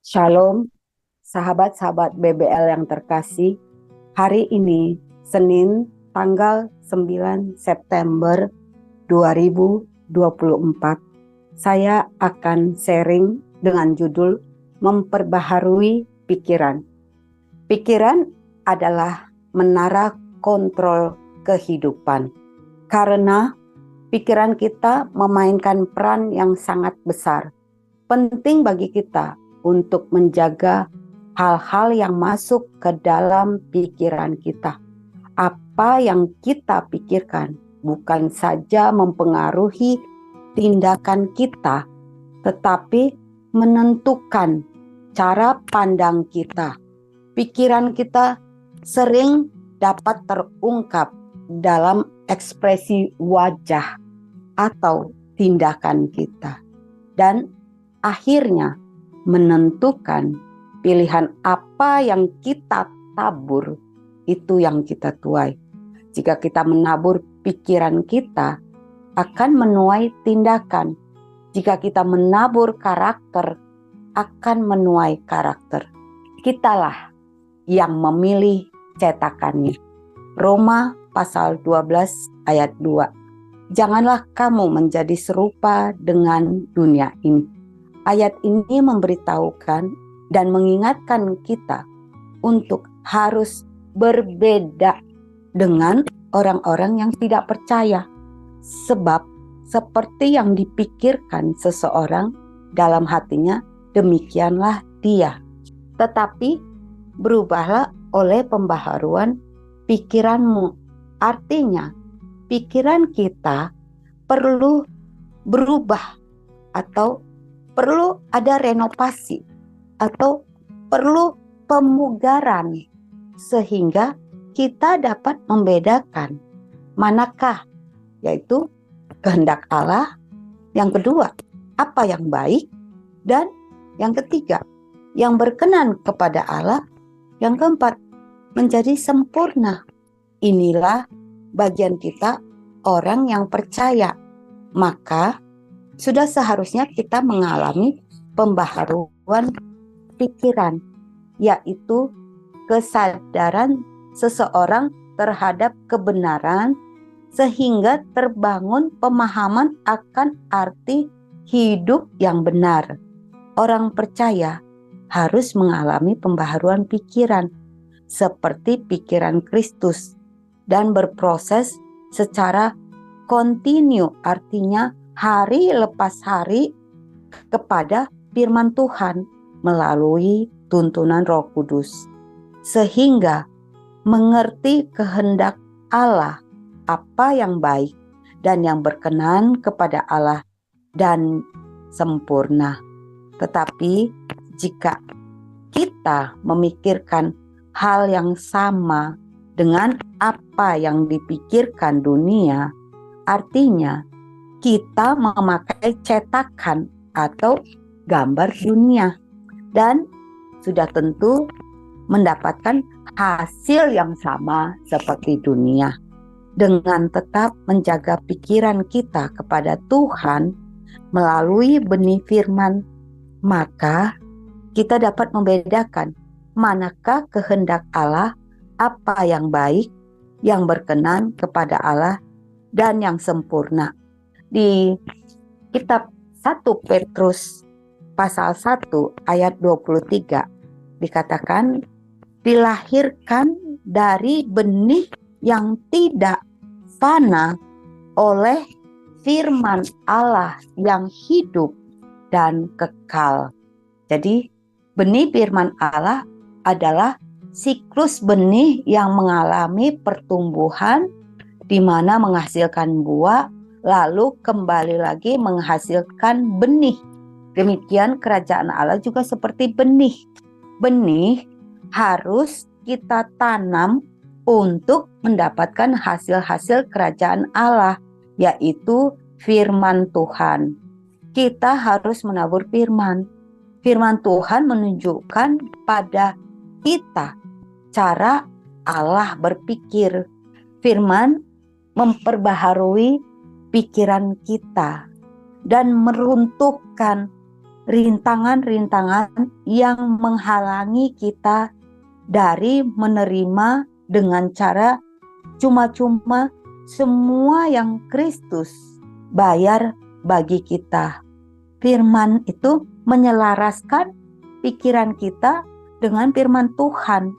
Shalom, sahabat-sahabat BBL yang terkasih. Hari ini, Senin, tanggal 9 September 2024, saya akan sharing dengan judul Memperbaharui Pikiran. Pikiran adalah menara kontrol kehidupan. Karena pikiran kita memainkan peran yang sangat besar. Penting bagi kita untuk menjaga hal-hal yang masuk ke dalam pikiran kita. Apa yang kita pikirkan bukan saja mempengaruhi tindakan kita, tetapi menentukan cara pandang kita. Pikiran kita sering dapat terungkap dalam ekspresi wajah atau tindakan kita. Dan akhirnya menentukan pilihan apa yang kita tabur, itu yang kita tuai. Jika kita menabur pikiran kita, akan menuai tindakan. Jika kita menabur karakter, akan menuai karakter. Kitalah yang memilih cetakannya. Roma pasal 12 ayat 2. Janganlah kamu menjadi serupa dengan dunia ini. Ayat ini memberitahukan dan mengingatkan kita untuk harus berbeda dengan orang-orang yang tidak percaya. Sebab seperti yang dipikirkan seseorang dalam hatinya, demikianlah dia. Tetapi berubahlah oleh pembaharuan pikiranmu. Artinya, pikiran kita perlu berubah atau perlu ada renovasi atau perlu pemugaran sehingga kita dapat membedakan manakah yaitu kehendak Allah, yang kedua apa yang baik, dan yang ketiga yang berkenan kepada Allah, yang keempat menjadi sempurna. Inilah bagian kita orang yang percaya. Maka sudah seharusnya kita mengalami pembaharuan pikiran, yaitu kesadaran seseorang terhadap kebenaran sehingga terbangun pemahaman akan arti hidup yang benar. Orang percaya harus mengalami pembaharuan pikiran seperti pikiran Kristus dan berproses secara kontinu, artinya hari lepas hari kepada firman Tuhan melalui tuntunan Roh Kudus, sehingga mengerti kehendak Allah, apa yang baik dan yang berkenan kepada Allah dan sempurna. Tetapi jika kita memikirkan hal yang sama dengan apa yang dipikirkan dunia, artinya kita memakai cetakan atau gambar dunia dan sudah tentu mendapatkan hasil yang sama seperti dunia. Dengan tetap menjaga pikiran kita kepada Tuhan melalui benih firman, maka kita dapat membedakan manakah kehendak Allah, apa yang baik, yang berkenan kepada Allah, dan yang sempurna. Di kitab 1 Petrus pasal 1 ayat 23 dikatakan, dilahirkan dari benih yang tidak fana oleh firman Allah yang hidup dan kekal. Jadi benih firman Allah adalah siklus benih yang mengalami pertumbuhan di mana menghasilkan buah, lalu kembali lagi menghasilkan benih. Demikian kerajaan Allah juga seperti benih. Benih harus kita tanam untuk mendapatkan hasil-hasil kerajaan Allah, yaitu firman Tuhan. Kita harus menabur firman. Firman Tuhan menunjukkan pada kita cara Allah berpikir. Firman memperbaharui pikiran kita dan meruntuhkan rintangan-rintangan yang menghalangi kita dari menerima dengan cara cuma-cuma semua yang Kristus bayar bagi kita. Firman itu menyelaraskan pikiran kita dengan firman Tuhan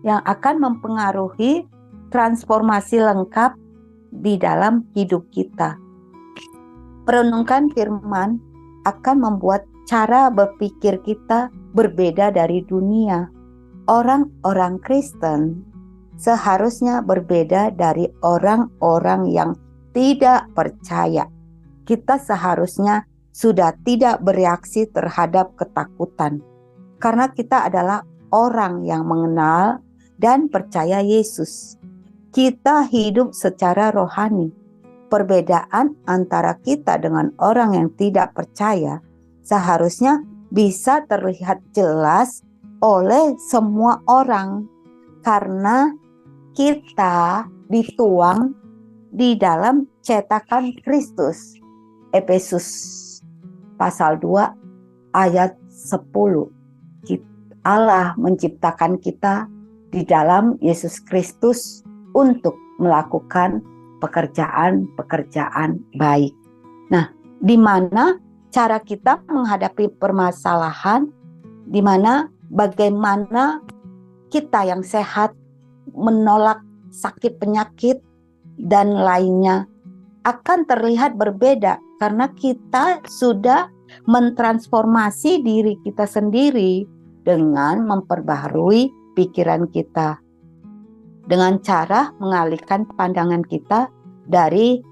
yang akan mempengaruhi transformasi lengkap di dalam hidup kita. Merenungkan firman akan membuat cara berpikir kita berbeda dari dunia. Orang-orang Kristen seharusnya berbeda dari orang-orang yang tidak percaya. Kita seharusnya sudah tidak bereaksi terhadap ketakutan, karena kita adalah orang yang mengenal dan percaya Yesus. Kita hidup secara rohani. Perbedaan antara kita dengan orang yang tidak percaya seharusnya bisa terlihat jelas oleh semua orang, karena kita dituang di dalam cetakan Kristus. Efesus pasal 2 ayat 10. Allah menciptakan kita di dalam Yesus Kristus untuk melakukan pekerjaan-pekerjaan baik. Nah, di mana cara kita menghadapi permasalahan, di mana bagaimana kita yang sehat menolak sakit penyakit dan lainnya akan terlihat berbeda, karena kita sudah mentransformasi diri kita sendiri dengan memperbaharui pikiran kita, dengan cara mengalihkan pandangan kita dari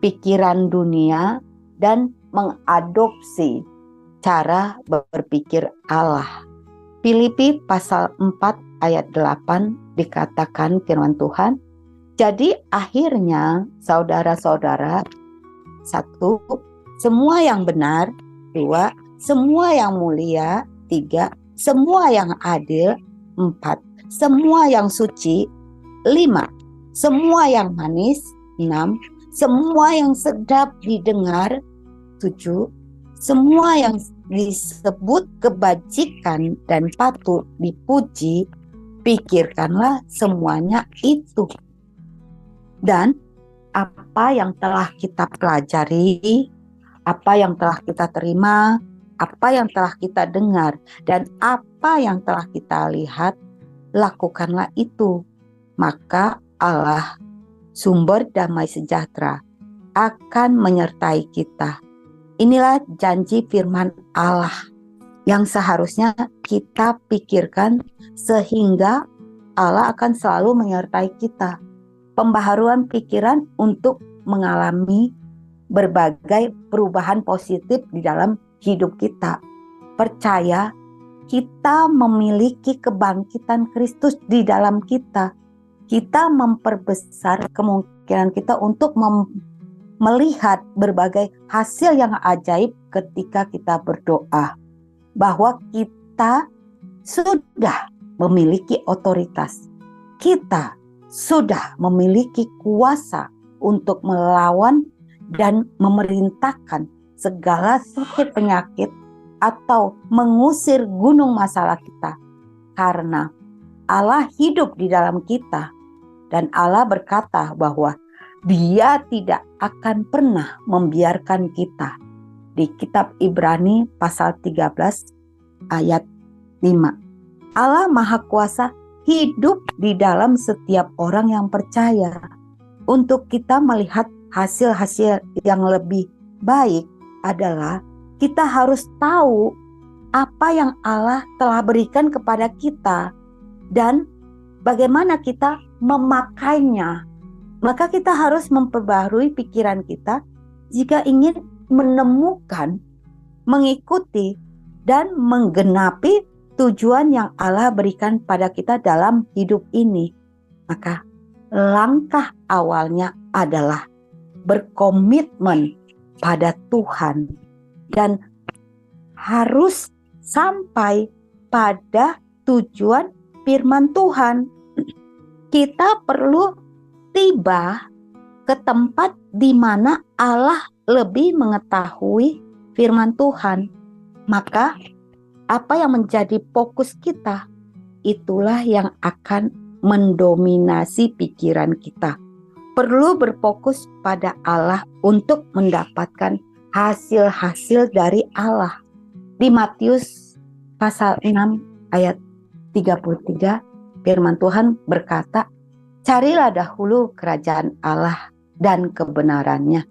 pikiran dunia dan mengadopsi cara berpikir Allah. Filipi pasal 4 ayat 8 dikatakan firman Tuhan, jadi akhirnya saudara-saudara, 1. Semua yang benar, 2. Semua yang mulia, 3. Semua yang adil, 4. Semua yang suci, 5. Semua yang manis, 6. Semua yang sedap didengar, 7. Semua yang disebut kebajikan dan patut dipuji, pikirkanlah semuanya itu. Dan apa yang telah kita pelajari, apa yang telah kita terima, apa yang telah kita dengar, dan apa yang telah kita lihat, lakukanlah itu. Maka Allah, sumber damai sejahtera, akan menyertai kita. Inilah janji firman Allah yang seharusnya kita pikirkan, sehingga Allah akan selalu menyertai kita. Pembaharuan pikiran untuk mengalami berbagai perubahan positif di dalam hidup kita. Percaya kita memiliki kebangkitan Kristus di dalam kita. Kita memperbesar kemungkinan kita untuk melihat berbagai hasil yang ajaib ketika kita berdoa. Bahwa kita sudah memiliki otoritas. Kita sudah memiliki kuasa untuk melawan dan memerintahkan segala sakit penyakit atau mengusir gunung masalah kita. Karena Allah hidup di dalam kita. Dan Allah berkata bahwa Dia tidak akan pernah membiarkan kita. Di kitab Ibrani pasal 13 ayat 5. Allah Maha Kuasa hidup di dalam setiap orang yang percaya. Untuk kita melihat hasil-hasil yang lebih baik adalah kita harus tahu apa yang Allah telah berikan kepada kita dan bagaimana kita memakainya. Maka kita harus memperbaharui pikiran kita jika ingin menemukan, mengikuti, dan menggenapi tujuan yang Allah berikan pada kita dalam hidup ini. Maka langkah awalnya adalah berkomitmen pada Tuhan dan harus sampai pada tujuan firman Tuhan. Kita perlu tiba ke tempat di mana Allah lebih mengetahui firman Tuhan. maka apa yang menjadi fokus kita, itulah yang akan mendominasi pikiran kita. Perlu berfokus pada Allah untuk mendapatkan hasil-hasil dari Allah. Di Matius pasal 6 ayat 33, firman Tuhan berkata, "Carilah dahulu kerajaan Allah dan kebenarannya,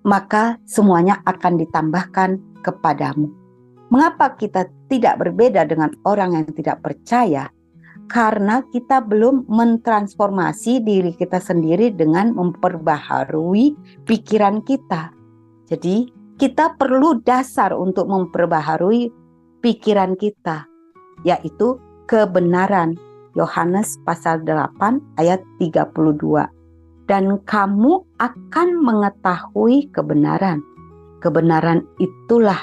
maka semuanya akan ditambahkan kepadamu." Mengapa kita tidak berbeda dengan orang yang tidak percaya? Karena kita belum mentransformasi diri kita sendiri dengan memperbaharui pikiran kita. Jadi kita perlu dasar untuk memperbaharui pikiran kita, yaitu kebenaran. Yohanes pasal 8 ayat 32. Dan kamu akan mengetahui kebenaran. Kebenaran itulah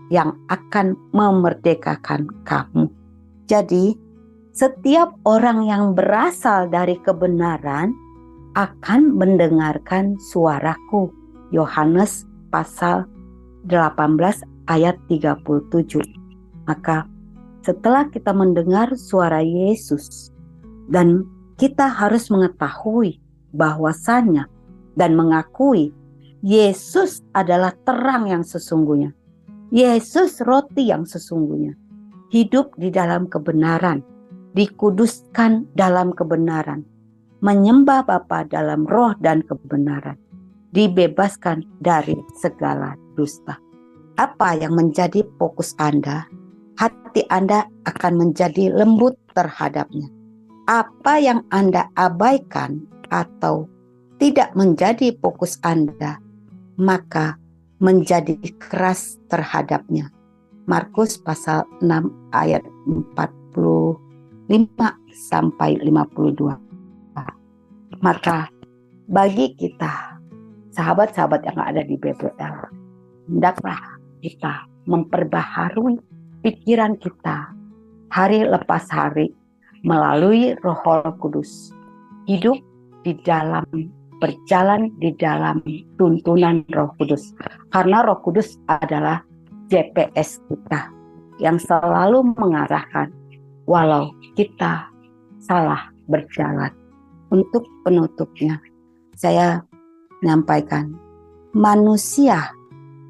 yang akan memerdekakan kamu. Jadi, setiap orang yang berasal dari kebenaran akan mendengarkan suaraku. Yohanes pasal 18 ayat 37. Maka setelah kita mendengar suara Yesus, dan kita harus mengetahui bahwasannya dan mengakui Yesus adalah terang yang sesungguhnya. Yesus roti yang sesungguhnya. Hidup di dalam kebenaran, dikuduskan dalam kebenaran, menyembah Bapa dalam roh dan kebenaran, dibebaskan dari segala dusta. Apa yang menjadi fokus Anda? Hati Anda akan menjadi lembut terhadapnya. Apa yang Anda abaikan atau tidak menjadi fokus Anda, maka menjadi keras terhadapnya. Markus pasal 6 ayat 45 sampai 52. Maka bagi kita, sahabat-sahabat yang ada di BBL, hendaklah kita memperbaharui pikiran kita hari lepas hari melalui Roh Kudus. Hidup di dalam, berjalan di dalam tuntunan Roh Kudus. Karena Roh Kudus adalah GPS kita yang selalu mengarahkan walau kita salah berjalan. Untuk penutupnya, saya menyampaikan, manusia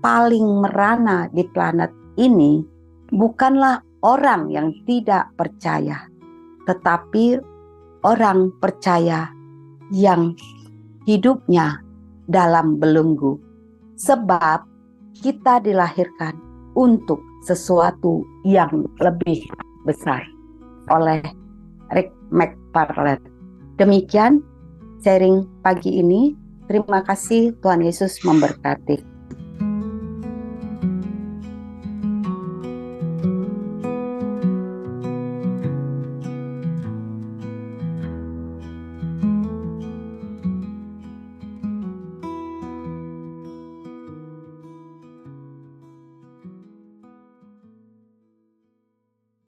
paling merana di planet ini bukanlah orang yang tidak percaya, tetapi orang percaya yang hidupnya dalam belenggu. Sebab kita dilahirkan untuk sesuatu yang lebih besar. Oleh Rick McFarland. Demikian sharing pagi ini. Terima kasih, Tuhan Yesus memberkati.